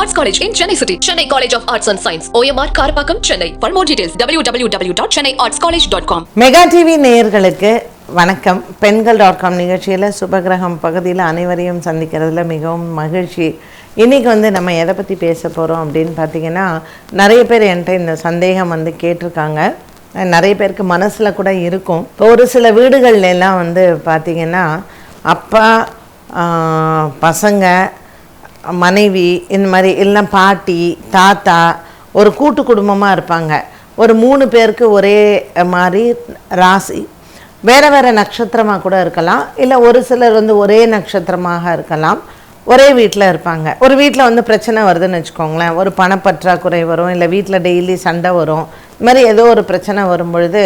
Arts College in Chennai City. Chennai College of Arts and Science. OMR Karapakam, Chennai. For more details, www.chennaiartscollege.com. Mega TV நேயர்களுக்கு வணக்கம். பெண்கள்.com நிகழ்ச்சியில் சுபகிரகம் பகுதியில் அனைவரையும் சந்திக்கிறதுல மிகவும் மகிழ்ச்சி. இன்றைக்கி நம்ம எதை பற்றி பேச போகிறோம் அப்படின்னு பார்த்தீங்கன்னா, நிறைய பேர் என்கிட்ட இந்த சந்தேகம் கேட்டிருக்காங்க. நிறைய பேருக்கு மனசில் கூட இருக்கும். இப்போ ஒரு சில வீடுகள்ல எல்லாம் பார்த்திங்கன்னா, அப்பா, பசங்க, மனைவி, இந்த மாதிரி எல்லாம் பாட்டி, தாத்தா, ஒரு கூட்டு குடும்பமாக இருப்பாங்க. ஒரு 3 பேருக்கு ஒரே மாதிரி ராசி, வேறு வேறு நட்சத்திரமாக கூட இருக்கலாம். இல்லை ஒரு சிலர் ஒரே நட்சத்திரமாக இருக்கலாம். ஒரே வீட்டில் இருப்பாங்க. ஒரு வீட்டில் பிரச்சனை வருதுன்னு வச்சுக்கோங்களேன். ஒரு பணப்பற்றாக்குறை வரும், இல்லை வீட்டில் டெய்லி சண்டை வரும். இது மாதிரி ஏதோ ஒரு பிரச்சனை வரும் பொழுது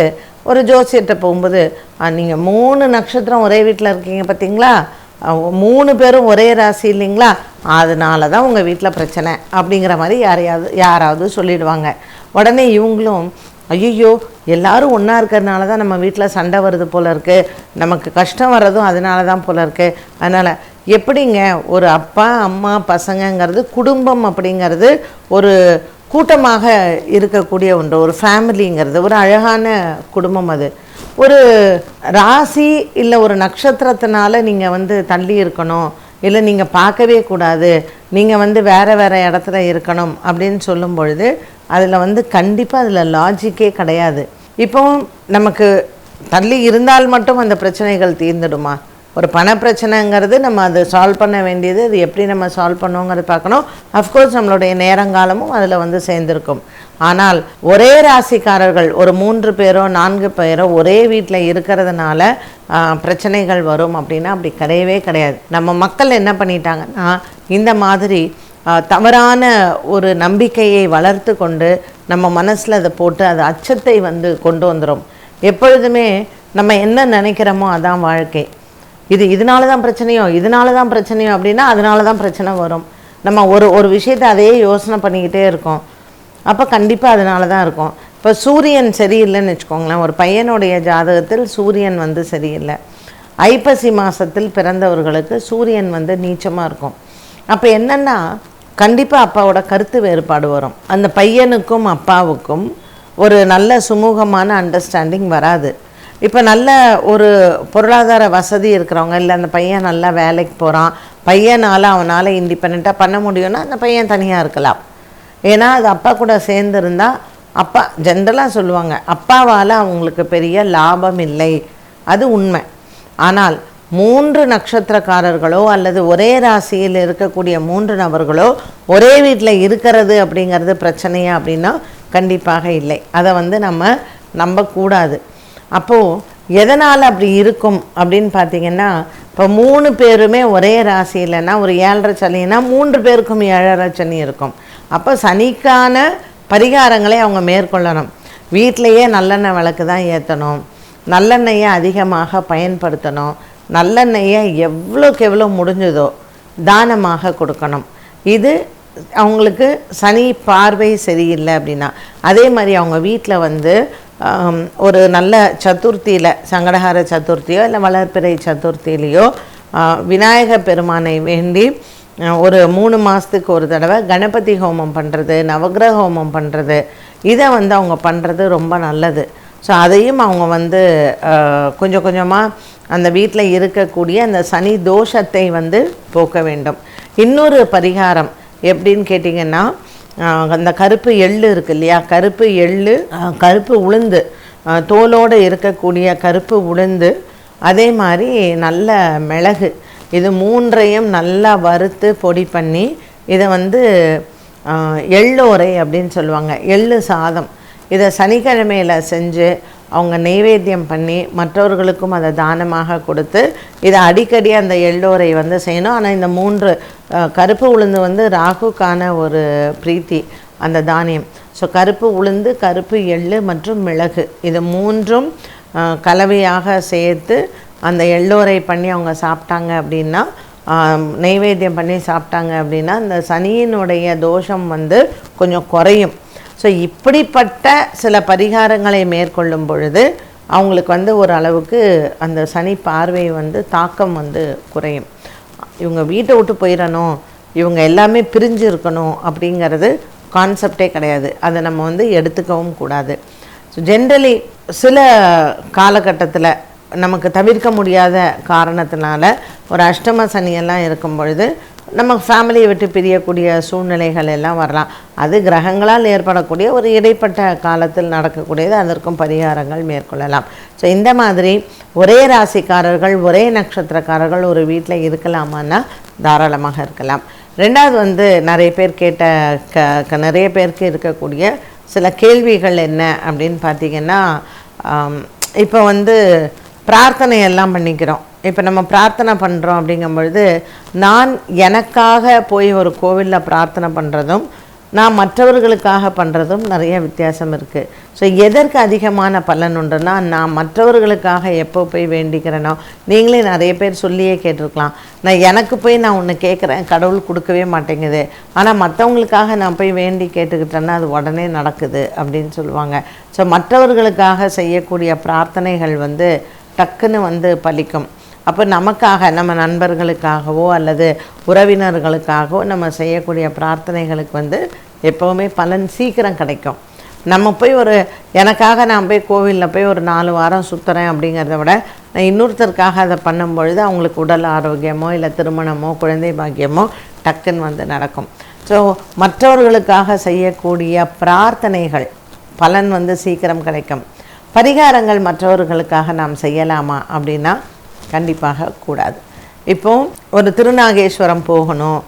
ஒரு ஜோசியர்கிட்ட போகும்போது, நீங்கள் 3 நட்சத்திரம் ஒரே வீட்டில் இருக்கீங்க பார்த்தீங்களா, 3 பேரும் ஒரே ராசி இல்லைங்களா, அதனால தான் உங்கள் வீட்டில் பிரச்சனை அப்படிங்கிற மாதிரி யாராவது சொல்லிடுவாங்க. உடனே இவங்களும், ஐயோ எல்லோரும் ஒன்றா இருக்கிறதுனால தான் நம்ம வீட்டில் சண்டை வருது போல் இருக்குது, நமக்கு கஷ்டம் வர்றதும் அதனால தான் போல் இருக்குது. அதனால் எப்படிங்க, ஒரு அப்பா அம்மா பசங்கங்கிறது குடும்பம் அப்படிங்கிறது ஒரு கூட்டமாக இருக்கக்கூடிய ஒன்று, ஒரு ஃபேமிலிங்கிறது ஒரு அழகான குடும்பம். அது ஒரு ராசி இல்லை ஒரு நட்சத்திரத்தினால நீங்கள் தள்ளி இருக்கணும், இல்லை நீங்கள் பார்க்கவே கூடாது, நீங்கள் வேறு வேறு இடத்துல இருக்கணும் அப்படின்னு சொல்லும் பொழுது அதில் கண்டிப்பாக அதில் லாஜிக்கே கிடையாது. இப்போ நமக்கு தள்ளி இருந்தால் மட்டும் அந்த பிரச்சனைகள் தீர்ந்துடுமா? ஒரு பண பிரச்சனைங்கிறது நம்ம அதை சால்வ் பண்ண வேண்டியது, அது எப்படி நம்ம சால்வ் பண்ணுவோங்கிறது பார்க்கணும். அஃப்கோர்ஸ் நம்மளுடைய நேரங்காலமும் அதில் சேர்ந்துருக்கும். ஆனால் ஒரே ராசிக்காரர்கள் ஒரு 3 பேரோ 4 பேரோ ஒரே வீட்டில் இருக்கிறதுனால பிரச்சனைகள் வரும் அப்படின்னா அப்படி கிடையவே கிடையாது. நம்ம மக்கள் என்ன பண்ணிட்டாங்கன்னா, இந்த மாதிரி தவறான ஒரு நம்பிக்கையை வளர்த்து கொண்டு நம்ம மனசில் அதை போட்டு அது அச்சத்தை கொண்டு வந்துடும். எப்பொழுதுமே நம்ம என்ன நினைக்கிறோமோ அதான் வாழ்க்கை. இதனால தான் பிரச்சனையோ அப்படின்னா அதனால தான் பிரச்சனை வரும். நம்ம ஒரு விஷயத்தை அதையே யோசனை பண்ணிக்கிட்டே இருக்கோம், அப்போ கண்டிப்பாக அதனால தான் இருக்கும். இப்போ சூரியன் சரியில்லைன்னு வச்சுக்கோங்களேன். ஒரு பையனுடைய ஜாதகத்தில் சூரியன் சரியில்லை. ஐப்பசி மாதத்தில் பிறந்தவர்களுக்கு சூரியன் நீச்சமாக இருக்கும். அப்போ என்னென்னா, கண்டிப்பாக அப்பாவோட கருத்து வேறுபாடு வரும். அந்த பையனுக்கும் அப்பாவுக்கும் ஒரு நல்ல சுமூகமான அண்டர்ஸ்டாண்டிங் வராது. இப்போ நல்ல ஒரு பொருளாதார வசதி இருக்கிறவங்க, இல்லை அந்த பையன் நல்லா வேலைக்கு போகிறான், பையனால் அவனால் இண்டிபெண்ட்டாக பண்ண முடியும்னா அந்த பையன் தனியாக இருக்கலாம். ஏன்னா அது அப்பா கூட சேர்ந்துருந்தால், அப்பா ஜென்ரலாக சொல்லுவாங்க அப்பாவால் அவங்களுக்கு பெரிய லாபம் இல்லை, அது உண்மை. ஆனால் 3 நட்சத்திரக்காரர்களோ அல்லது ஒரே ராசியில் இருக்கக்கூடிய 3 நபர்களோ ஒரே வீட்டில் இருக்கிறது அப்படிங்கிறது பிரச்சனையா அப்படின்னா கண்டிப்பாக இல்லை. அதை நம்ம நம்பக்கூடாது. அப்போது எதனால் அப்படி இருக்கும் அப்படின்னு பார்த்திங்கன்னா, இப்போ 3 பேருமே ஒரே ராசி இல்லைன்னா, ஒரு 7.5 சனின்னா 3 பேருக்கும் 7.5 சனி இருக்கும். அப்போ சனிக்கான பரிகாரங்களை அவங்க மேற்கொள்ளணும். வீட்டிலையே நல்லெண்ணெய் விளக்கு தான் ஏற்றணும், நல்லெண்ணெயை அதிகமாக பயன்படுத்தணும், நல்லெண்ணெயை எவ்வளோக்கு எவ்வளோ முடிஞ்சதோ தானமாக கொடுக்கணும். இது அவங்களுக்கு சனி பார்வை சரியில்லை அப்படின்னா. அதே மாதிரி அவங்க வீட்டில் ஒரு நல்ல சதுர்த்தியில், சங்கடஹர சதுர்த்தியோ இல்லை வளர்ப்பிறை சதுர்த்தியிலையோ விநாயக பெருமானை வேண்டி ஒரு 3 மாதத்துக்கு ஒரு தடவை கணபதி ஹோமம் பண்ணுறது, நவகிரக ஹோமம் பண்ணுறது, இதை அவங்க பண்ணுறது ரொம்ப நல்லது. ஸோ அதையும் அவங்க கொஞ்சம் கொஞ்சமாக அந்த வீட்டில் இருக்கக்கூடிய அந்த சனி தோஷத்தை போக்க வேண்டும். இன்னொரு பரிகாரம் எப்படின்னு கேட்டிங்கன்னா, அந்த கருப்பு எள்ளு இருக்குது இல்லையா, கருப்பு எள்ளு, கருப்பு உளுந்து, தோலோடு இருக்கக்கூடிய கருப்பு உளுந்து, அதே மாதிரி நல்ல மிளகு, இது 3ஐயும் நல்லா வறுத்து பொடி பண்ணி இதை எள்ளோரை அப்படின்னு சொல்லுவாங்க, எள்ளு சாதம், இதை சனிக்கிழமையில் செஞ்சு அவங்க நைவேத்தியம் பண்ணி மற்றவர்களுக்கும் அதை தானமாக கொடுத்து இதை அடிக்கடி அந்த எள்ளோரை செய்யணும். ஆனால் இந்த 3 கருப்பு உளுந்து ராகுக்கான ஒரு பிரீத்தி அந்த தானியம். ஸோ கருப்பு உளுந்து, கருப்பு எள்ளு மற்றும் மிளகு, இது 3ம் கலவையாக சேர்த்து அந்த எள்ளோரை பண்ணி அவங்க சாப்பிட்டாங்க அப்படின்னா, நைவேத்தியம் பண்ணி சாப்பிட்டாங்க அப்படின்னா அந்த சனியினுடைய தோஷம் கொஞ்சம் குறையும். ஸோ இப்படிப்பட்ட சில பரிகாரங்களை மேற்கொள்ளும் பொழுது அவங்களுக்கு ஒரு அளவுக்கு அந்த சனி பார்வை தாக்கம் குறையும். இவங்க வீட்டை விட்டு போயிடணும், இவங்க எல்லாமே பிரிஞ்சு இருக்கணும் அப்படிங்கிறது கான்செப்டே கிடையாது. அதை நம்ம வந்து எடுத்துக்கவும் கூடாது. ஸோ ஜென்ரலி சில காலகட்டத்தில் நமக்கு தவிர்க்க முடியாத காரணத்தினால ஒரு அஷ்டம சனியெல்லாம் இருக்கும் பொழுது நமக்கு ஃபேமிலியை விட்டு பிரியக்கூடிய சூழ்நிலைகள் எல்லாம் வரலாம். அது கிரகங்களால் ஏற்படக்கூடிய ஒரு இடைப்பட்ட காலத்தில் நடக்கக்கூடியது. அதற்கும் பரிகாரங்கள் மேற்கொள்ளலாம். ஸோ இந்த மாதிரி ஒரே ராசிக்காரர்கள் ஒரே நட்சத்திரக்காரர்கள் ஒரு வீட்டில் இருக்கலாமான்னா தாராளமாக இருக்கலாம். ரெண்டாவது வந்து நிறைய பேர் கேட்ட நிறைய பேருக்கு இருக்கக்கூடிய சில கேள்விகள் என்ன அப்படின்னு பார்த்திங்கன்னா, இப்போ வந்து பிரார்த்தனை எல்லாம் பண்ணிக்கிறோம். இப்போ நம்ம பிரார்த்தனை பண்ணுறோம் அப்படிங்கும்பொழுது நான் எனக்காக போய் ஒரு கோவிலில் பிரார்த்தனை பண்ணுறதும் நான் மற்றவர்களுக்காக பண்ணுறதும் நிறைய வித்தியாசம் இருக்குது. ஸோ எதற்கு அதிகமான பலன் உண்டுன்னா, நான் மற்றவர்களுக்காக எப்போ போய் வேண்டிக்கிறேனோ, நீங்களே நிறைய பேர் சொல்லியே கேட்டிருக்கலாம், நான் எனக்கு போய் நான் ஒன்று கேட்குறேன், கடவுள் கொடுக்கவே மாட்டேங்குது, ஆனால் மற்றவங்களுக்காக நான் போய் வேண்டி கேட்டுக்கிட்டேன்னா அது உடனே நடக்குது அப்படின்னு சொல்லுவாங்க. ஸோ மற்றவர்களுக்காக செய்யக்கூடிய பிரார்த்தனைகள் வந்து டக்குன்னு வந்து பலிக்கும். அப்போ நமக்காக நம்ம நண்பர்களுக்காகவோ அல்லது உறவினர்களுக்காகவோ நம்ம செய்யக்கூடிய பிரார்த்தனைகளுக்கு வந்து எப்போவுமே பலன் சீக்கிரம் கிடைக்கும். நம்ம போய் எனக்காக நான் போய் கோவிலில் போய் ஒரு 4 வாரம் சுற்றுறேன் அப்படிங்கிறத விட நான் இன்னொருத்தருக்காக அதை பண்ணும்பொழுது அவங்களுக்கு உடல் ஆரோக்கியமோ இல்லை திருமணமோ குழந்தை பாக்கியமோ டக்குன்னு வந்து நடக்கும். ஸோ மற்றவர்களுக்காக செய்யக்கூடிய பிரார்த்தனைகள் பலன் வந்து சீக்கிரம் கிடைக்கும். பரிகாரங்கள் மற்றவர்களுக்காக நாம் செய்யலாமா அப்படின்னா கண்டிப்பாக கூடாது. இப்போ ஒரு திருநாகேஸ்வரம் போகணும்,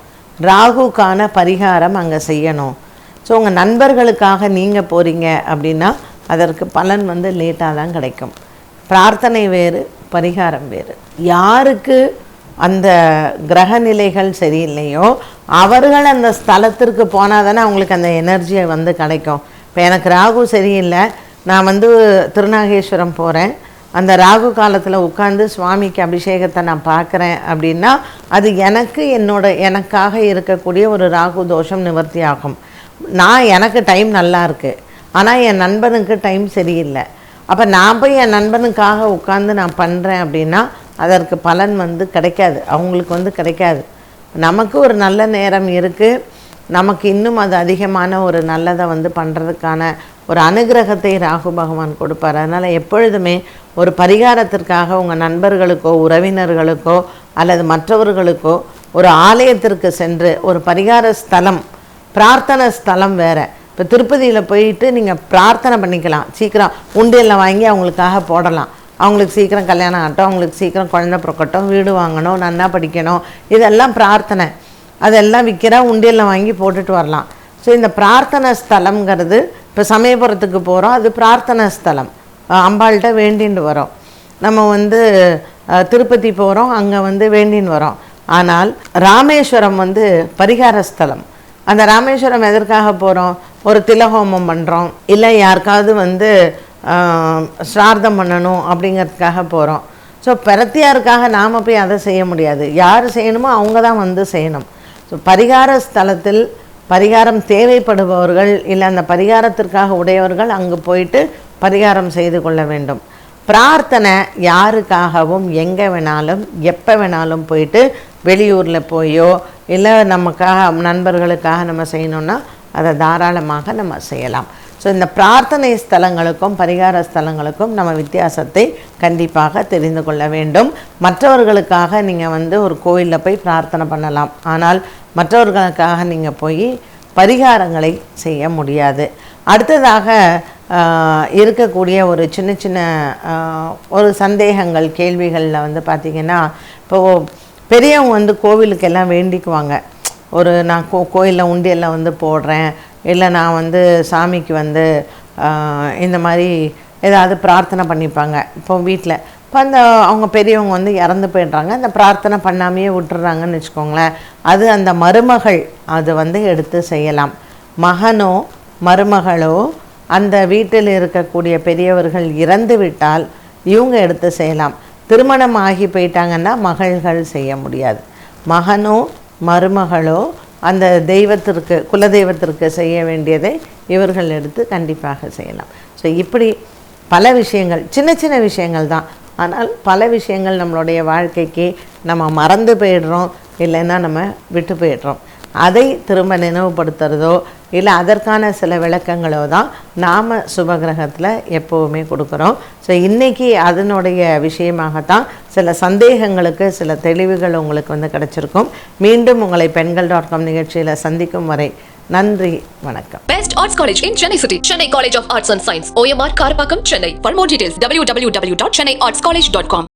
ராகுக்கான பரிகாரம் அங்கே செய்யணும். ஸோ உங்கள் நண்பர்களுக்காக நீங்கள் போகிறீங்க அப்படின்னா அதற்கு பலன் வந்து லேட்டாக தான் கிடைக்கும். பிரார்த்தனை வேறு, பரிகாரம் வேறு. யாருக்கு அந்த கிரகநிலைகள் சரியில்லையோ அவர்கள் அந்த ஸ்தலத்திற்கு போனால் தானே அவங்களுக்கு அந்த எனர்ஜியை வந்து கிடைக்கும். இப்போ எனக்கு ராகு சரியில்லை, நான் வந்து திருநாகேஸ்வரம் போகிறேன், அந்த ராகு காலத்தில் உட்காந்து சுவாமிக்கு அபிஷேகத்தை நான் பார்க்குறேன் அப்படின்னா அது எனக்காக இருக்கக்கூடிய ஒரு ராகு தோஷம் நிவர்த்தி ஆகும். எனக்கு டைம் நல்லா இருக்குது, ஆனால் என் நண்பனுக்கு டைம் சரியில்லை. அப்போ நான் போய் என் நண்பனுக்காக உட்காந்து நான் பண்ணுறேன் அப்படின்னா அதற்கு பலன் வந்து கிடைக்காது, அவங்களுக்கு வந்து கிடைக்காது. நமக்கு ஒரு நல்ல நேரம் இருக்குது, நமக்கு இன்னும் அது அதிகமான ஒரு நல்லதை வந்து பண்ணுறதுக்கான ஒரு அனுகிரகத்தை ராகு பகவான் கொடுப்பார். அதனால் எப்பொழுதுமே ஒரு பரிகாரத்திற்காக உங்கள் நண்பர்களுக்கோ உறவினர்களுக்கோ அல்லது மற்றவர்களுக்கோ ஒரு ஆலயத்திற்கு சென்று ஒரு பரிகார ஸ்தலம், பிரார்த்தனை ஸ்தலம் வேறு. இப்போ திருப்பதியில் போயிட்டு நீங்கள் பிரார்த்தனை பண்ணிக்கலாம், சீக்கிரம் உண்டியலில் வாங்கி அவங்களுக்காக போடலாம், அவங்களுக்கு சீக்கிரம் கல்யாணம் ஆகட்டும், அவங்களுக்கு சீக்கிரம் குழந்தை பிறக்கட்டும், வீடு வாங்கணும், நன்னா படிக்கணும், இதெல்லாம் பிரார்த்தனை. அதெல்லாம் விற்கிற உண்டியலில் வாங்கி போட்டுட்டு வரலாம். ஸோ இந்த பிரார்த்தனை ஸ்தலம்ங்கிறது இப்போ சமயபுரத்துக்கு போகிறோம், அது பிரார்த்தனை ஸ்தலம், அம்பாள்கிட்ட வேண்டின்னு வரோம். நம்ம வந்து திருப்பதி போகிறோம், அங்கே வந்து வேண்டின்னு வரோம். ஆனால் ராமேஸ்வரம் வந்து பரிகார ஸ்தலம். அந்த ராமேஸ்வரம் எதற்காக போகிறோம்? ஒரு திலஹோமம் பண்ணுறோம், இல்லை யாருக்காவது வந்து ஸ்ரார்த்தம் பண்ணணும் அப்படிங்கிறதுக்காக போகிறோம். ஸோ பிரத்தியாருக்காக நாம் போய் அதை செய்ய முடியாது, யார் செய்யணுமோ அவங்க தான் வந்து செய்யணும். ஸோ பரிகார ஸ்தலத்தில் பரிகாரம் தேவைப்படுபவர்கள் இல்லை அந்த பரிகாரத்திற்காக உடையவர்கள் அங்கு போயிட்டு பரிகாரம் செய்து கொள்ள வேண்டும். பிரார்த்தனை யாருக்காகவும் எங்கே வேணாலும் எப்போ வேணாலும் போயிட்டு வெளியூரில் போயோ இல்லை நமக்காக நண்பர்களுக்காக நம்ம செய்யணுன்னா அதை தாராளமாக நம்ம செய்யலாம். ஸோ இந்த பிரார்த்தனை ஸ்தலங்களுக்கும் பரிகார ஸ்தலங்களுக்கும் நம்ம வித்தியாசத்தை கண்டிப்பாக தெரிந்து கொள்ள வேண்டும். மற்றவர்களுக்காக நீங்கள் வந்து ஒரு கோயிலில் போய் பிரார்த்தனை பண்ணலாம், ஆனால் மற்றவர்களுக்காக நீங்கள் போய் பரிகாரங்களை செய்ய முடியாது. அடுத்ததாக இருக்கக்கூடிய ஒரு சின்ன சின்ன ஒரு சந்தேகங்கள் கேள்விகளில் வந்து பார்த்திங்கன்னா, இப்போது பெரியவங்க வந்து கோவிலுக்கு எல்லாம் வேண்டிக்குவாங்க, நான் கோயிலில் உண்டியலில் வந்து போடுறேன், இல்லை நான் வந்து சாமிக்கு வந்து இந்த மாதிரி ஏதாவது பிரார்த்தனை பண்ணிப்பாங்க. இப்போ வீட்டில் இப்போ அவங்க பெரியவங்க வந்து இறந்து போய்ட்றாங்க, அந்த பிரார்த்தனை பண்ணாமையே விட்டுறாங்கன்னு வச்சுக்கோங்களேன். அது அந்த மருமகள் அது வந்து எடுத்து செய்யலாம். மகனோ மருமகளோ அந்த வீட்டில் இருக்கக்கூடிய பெரியவர்கள் இறந்து விட்டால் இவங்க எடுத்து செய்யலாம். திருமணம் ஆகி போயிட்டாங்கன்னா மகள்கள் செய்ய முடியாது. மகனோ மருமகளோ அந்த தெய்வத்திற்கு குலதெய்வத்திற்கு செய்ய வேண்டியதை இவர்கள் எடுத்து கண்டிப்பாக செய்யலாம். ஸோ இப்படி பல விஷயங்கள், சின்ன சின்ன விஷயங்கள் தான், ஆனால் பல விஷயங்கள் நம்மளுடைய வாழ்க்கைக்கு நம்ம மறந்து போயிடுறோம், இல்லைன்னா நம்ம விட்டு போயிடுறோம். அதை திரும்ப நினைவுபடுத்துறதோ இல்லை அதற்கான சில விளக்கங்களோ தான் நாம் சுபகிரகத்தில் எப்போவுமே கொடுக்குறோம். ஸோ இன்றைக்கி அதனுடைய விஷயமாகத்தான் சில சந்தேகங்களுக்கு சில தெளிவுகள் உங்களுக்கு வந்து கிடச்சிருக்கும். மீண்டும் உங்களை பெண்கள்.com நிகழ்ச்சியில் சந்திக்கும் வரை நன்றி, வணக்கம். Best Arts College in Chennai City. Chennai College of Arts and Science. OMR Karpakkam, Chennai. For more details, www.chennaiartscollege.com.